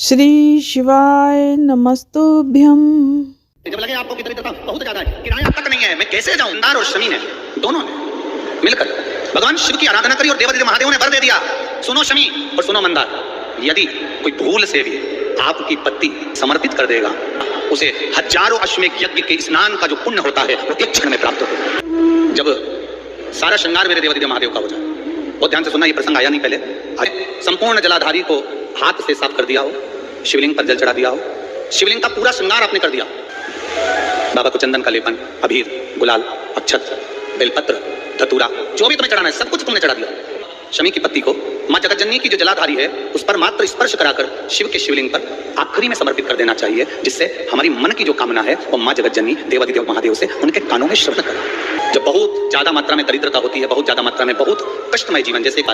श्री शिवाय नमस्तुभ्यम। जब लगे आपको कि दरिद्रता बहुत ज्यादा है, किराया तक नहीं है, मैं कैसे जाऊं? मंदार और शमी ने दोनों ने मिलकर भगवान शिव की आराधना करी और देवादिदेव महादेव ने वर दे दिया। सुनो शमी और सुनो मंदार, यदि कोई भूल से भी आपकी पत्ती समर्पित कर देगा, उसे हजारों अश्वमेध यज्ञ के स्नान का जो पुण्य होता है वो एक क्षण में प्राप्त होगा। जब सारा श्रृंगार मेरे देवादिदेव महादेव का हो जाए, बहुत ध्यान से सुनना, ये प्रसंग आया नहीं पहले। संपूर्ण जलाधारी को हाथ से साफ कर दिया हो, शिवलिंग पर जल चढ़ा दिया हो, शिवलिंग का पूरा श्रृंगार आपने कर दिया, बाबा को चंदन का लेपन, अबीर, गुलाल, अक्षत, बेलपत्र, धतूरा, जो भी तुम्हें चढ़ाना है सब कुछ तुमने चढ़ा दिया। शमी की पत्ती को माँ जगतजननी की जो जलाधारी है उस पर मात्र स्पर्श कराकर शिव के शिवलिंग पर आखिरी में समर्पित कर देना चाहिए, जिससे हमारी मन की जो कामना है वो माँ जगतजननी देवादिदेव महादेव से उनके कानों में श्रवण करें। जब बहुत ज्यादा मात्रा में दरिद्रता होती है, बहुत ज्यादा मात्रा में बहुत कष्टमय जीवन, जैसे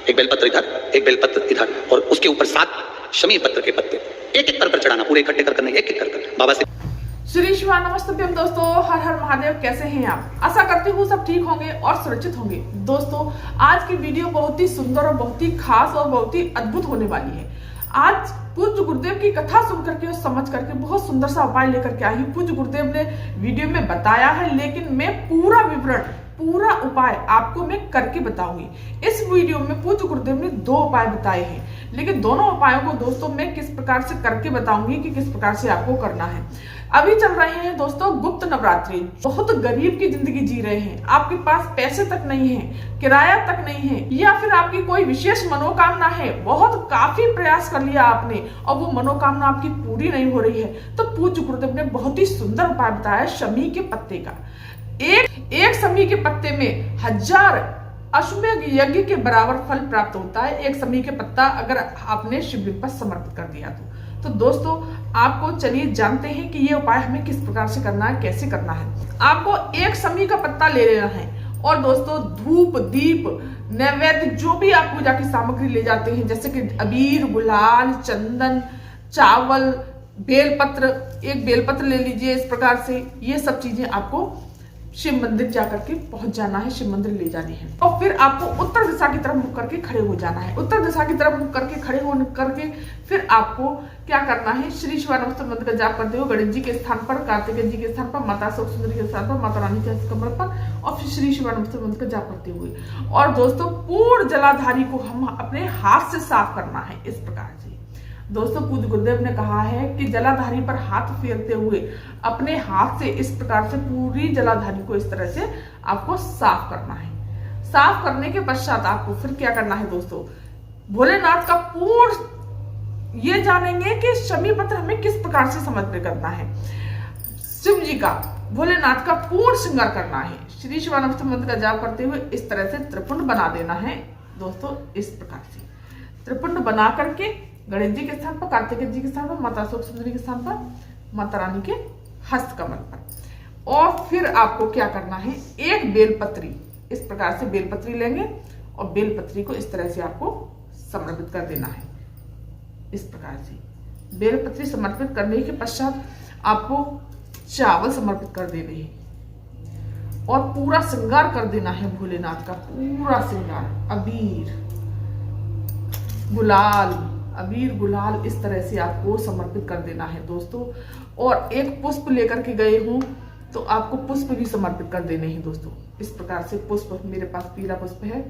एक बेलपत्र इधर, एक बेलपत्र इधर, और उसके ऊपर 7 शमी पत्र के पत्ते एक एक कर चढ़ाना, पूरे इकट्ठे कर एक एक कर बाबा से। श्री शिवाय नमस्तुभ्यम। दोस्तों हर हर महादेव। कैसे हैं आप? आशा करती हूँ सब ठीक होंगे और सुरक्षित होंगे। दोस्तों आज की वीडियो बहुत ही सुंदर और बहुत ही खास और बहुत ही अद्भुत होने वाली है। आज पूज्य गुरुदेव की कथा सुन करके और समझ करके बहुत सुंदर सा उपाय लेकर के आई हूँ। पूज्य गुरुदेव ने वीडियो में बताया है, लेकिन मैं पूरा विवरण, पूरा उपाय आपको मैं करके बताऊंगी। इस वीडियो में पूज्य गुरुदेव ने 2 उपाय बताए हैं, लेकिन दोनों उपायों को दोस्तों मैं किस प्रकार से करके बताऊंगी कि किस प्रकार से आपको करना है। अभी चल रहे हैं दोस्तों गुप्त नवरात्रि। बहुत गरीब की जिंदगी जी रहे हैं, आपके पास पैसे तक नहीं है, किराया तक नहीं है, या फिर आपकी कोई विशेष मनोकामना है, बहुत काफी प्रयास कर लिया आपने और वो मनोकामना आपकी पूरी नहीं हो रही है, तो पूज्य गुरुदेव ने बहुत ही सुंदर उपाय बताया शमी के पत्ते का। एक शमी के पत्ते में 1000 अश्वमेध यज्ञ के बराबर फल प्राप्त होता है। एक शमी के पत्ता अगर आपने शिवलिंग पर समर्पित कर दिया तो दोस्तों आपको चलिए जानते हैं कि ये उपाय हमें किस प्रकार से करना है, कैसे करना है। आपको एक शमी का पत्ता ले लेना है और दोस्तों धूप, दीप, नैवेद्य, जो भी आप पूजा की सामग्री ले जाते हैं, जैसे कि अबीर, गुलाल, चंदन, चावल, बेलपत्र, एक बेलपत्र ले लीजिए। इस प्रकार से ये सब चीजें आपको शिव मंदिर जाकर के पहुंच जाना है, शिव मंदिर ले जानी है। और फिर आपको उत्तर दिशा की तरफ मुख करके खड़े हो जाना है। उत्तर दिशा की तरफ मुख करके खड़े हो करके फिर आपको क्या करना है, श्री शिवाय नमस्तुभ्यम मंत्र का जाप करते हो गणेश जी के स्थान पर, कार्तिकेय जी के स्थान पर, माता शोक सुंदरी के स्थान पर, माता रानी के कमर पर, और फिर श्री शिवाय नमस्तुभ्यम मंत्र का जाप करते हुए, और दोस्तों पूर्ण जलाधारी को हम अपने हाथ से साफ करना है। इस प्रकार से दोस्तों पूज्य गुरुदेव ने कहा है कि जलाधारी पर हाथ फेरते हुए अपने हाथ से इस प्रकार से पूरी जलाधारी को इस तरह से आपको साफ करना है। साफ करने के पश्चात आपको फिर क्या करना है दोस्तों, भोलेनाथ का पूर्ण ये जानेंगे कि शमी पत्र हमें किस प्रकार से समर्पित करना है। शिव जी का, भोलेनाथ का पूर्ण श्रृंगार करना है। श्री शिवाय नमस्तुभ्यम मंत्र का जाप करते हुए इस तरह से त्रिपुंड बना देना है दोस्तों। इस प्रकार से त्रिपुंड बना करके गणेश जी के स्थान पर, कार्तिकेय जी के स्थान पर, माता शोक सुंदरी के स्थान पर, माता रानी के हस्त कमल पर, और फिर आपको क्या करना है, एक बेलपत्री, इस प्रकार से बेलपत्री लेंगे और बेलपत्री को इस तरह से आपको समर्पित कर देना है। इस प्रकार से बेलपत्री समर्पित करने के पश्चात आपको चावल समर्पित कर देने हैं और पूरा श्रृंगार कर देना है भोलेनाथ का, पूरा श्रृंगार, अबीर, गुलाल, अबीर, गुलाल, इस तरह से आपको समर्पित कर देना है दोस्तों। और एक पुष्प लेकर के गए हूं तो आपको पुष्प भी समर्पित कर देने हैं दोस्तों। इस प्रकार से पुष्प, मेरे पास पीला पुष्प है,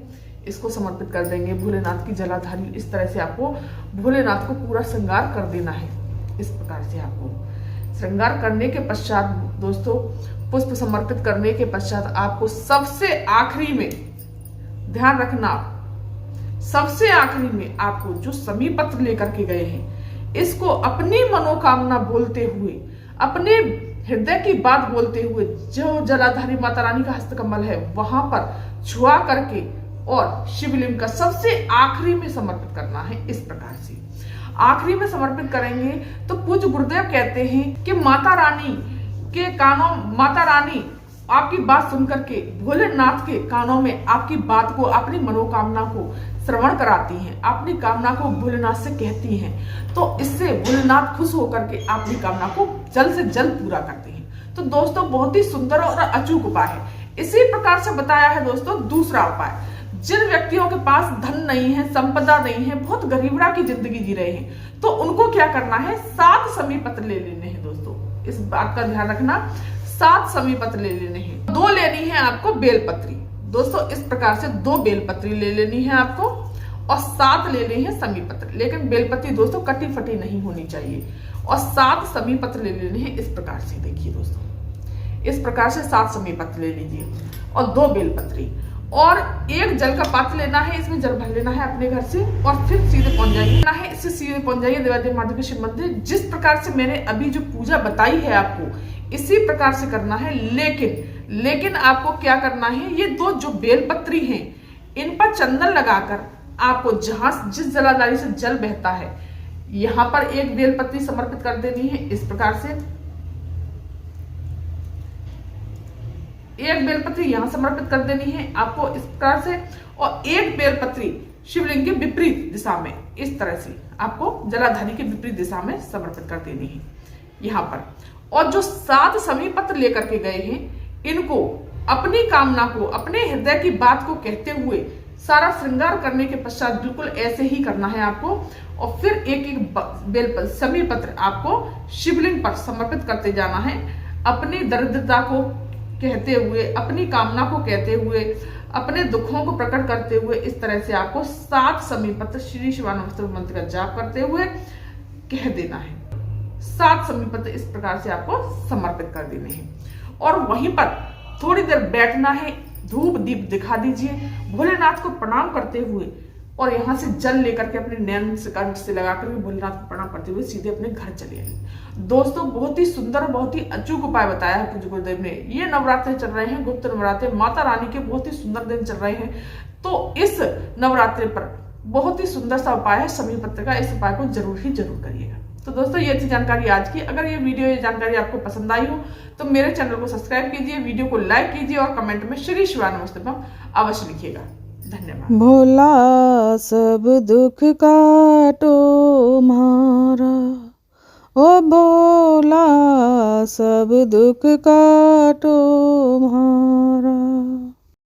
इसको समर्पित कर देंगे भोलेनाथ की जलाधारी। इस तरह से आपको भोलेनाथ को पूरा श्रृंगार कर देना है। इस प्रकार से आपको श्रृंगार करने के पश्चात दोस्तों, पुष्प समर्पित करने के पश्चात आपको सबसे आखिरी में, ध्यान रखना, सबसे आखिरी में आपको जो शमी पत्र लेकर के गए हैं, इसको अपनी मनोकामना बोलते हुए, अपने हृदय की बात बोलते हुए, जो जलाधारी माता रानी का हस्तकमल है वहां पर छुआ करके और शिवलिंग का सबसे आखिरी में समर्पित करना है। इस प्रकार से आखिरी में समर्पित करेंगे तो पूज्य गुरुदेव कहते हैं कि माता रानी के कानों, माता रानी आपकी बात सुनकर के भोलेनाथ के कानों में आपकी बात को, अपनी मनोकामना को श्रवण कराती हैं, अपनी कामना को भोलेनाथ से कहती हैं, तो इससे भोलेनाथ खुश होकर के अपनी कामना को जल्द से जल्द पूरा करते हैं। तो दोस्तों बहुत ही सुंदर और अचूक उपाय है। इसी प्रकार से बताया है दोस्तों दूसरा उपाय। जिन व्यक्तियों के पास धन नहीं है, संपदा नहीं है, बहुत गरीबड़ा की जिंदगी जी रहे हैं, तो उनको क्या करना है, 7 समी पत्र ले लेने हैं दोस्तों। इस बात का ध्यान रखना, 7 समी पत्र ले लेने हैं। 2 लेनी है आपको बेलपत्री दोस्तों, इस प्रकार से 2 बेलपत्री ले लेनी है आपको और 7 ले लेनी है समी पत्र। लेकिन बेलपत्री दोस्तों कटी फटी नहीं होनी चाहिए और 7 समी पत्र ले लेने हैं। इस प्रकार से देखिए दोस्तों, इस प्रकार से 7 समी पत्र ले लीजिए और 2 बेलपत्री और 1 जल का पात्र लेना है, इसमें जल भर लेना है अपने घर से और फिर सीधे पहुंच जाइए ना है, इससे सीधे पहुंच जाइए देवादेव महादेव के शिव मंदिर। जिस प्रकार से मैंने अभी जो पूजा बताई है आपको, इसी प्रकार से करना है। लेकिन आपको क्या करना है, ये 2 जो बेलपत्री हैं इन पर चंदन लगाकर आपको जहां जिस जलाधारी से जल बहता है यहां पर 1 बेलपत्री समर्पित कर देनी है। इस प्रकार से 1 बेलपत्री यहां समर्पित कर देनी है आपको इस प्रकार से और 1 बेलपत्री शिवलिंग के विपरीत दिशा में इस तरह से आपको जलाधारी के विपरीत दिशा में समर्पित कर देनी है यहां पर। और जो 7 समी पत्र लेकर के गए हैं इनको अपनी कामना को, अपने हृदय की बात को कहते हुए सारा श्रृंगार करने के पश्चात बिल्कुल ऐसे ही करना है आपको और फिर एक समी पत्र आपको शिवलिंग पर समर्पित करते जाना है, अपनी दरिद्रता को कहते हुए, अपनी कामना को कहते हुए, अपने दुखों को प्रकट करते हुए। इस तरह से आपको 7 समी पत्र श्री शिवानंद मंत्र का जाप करते हुए कह देना है। 7 समी पत्र इस प्रकार से आपको समर्पित कर देने हैं और वहीं पर थोड़ी देर बैठना है, धूप दीप दिखा दीजिए, भोलेनाथ को प्रणाम करते हुए और यहाँ से जल लेकर के अपने नैन से कंठ से लगाकर भोलेनाथ को प्रणाम करते हुए सीधे अपने घर चले आइए। दोस्तों बहुत ही सुंदर और बहुत ही अचूक उपाय बताया है पूज्य गुरुदेव ने। ये नवरात्रे चल रहे हैं, गुप्त नवरात्रे, माता रानी के बहुत ही सुंदर दिन चल रहे हैं, तो इस नवरात्रे पर बहुत ही सुंदर सा उपाय है समी पत्र का। इस उपाय को जरूर करिएगा। तो दोस्तों ये थी जानकारी आज की। अगर ये जानकारी आपको पसंद आई हो तो मेरे चैनल को सब्सक्राइब कीजिए, वीडियो को लाइक कीजिए और कमेंट में श्री शिवाय नमस्तुभ्यम अवश्य लिखिएगा। धन्यवाद। भोला सब दुख काटो मारा, ओ भोला सब दुख काटो मारा।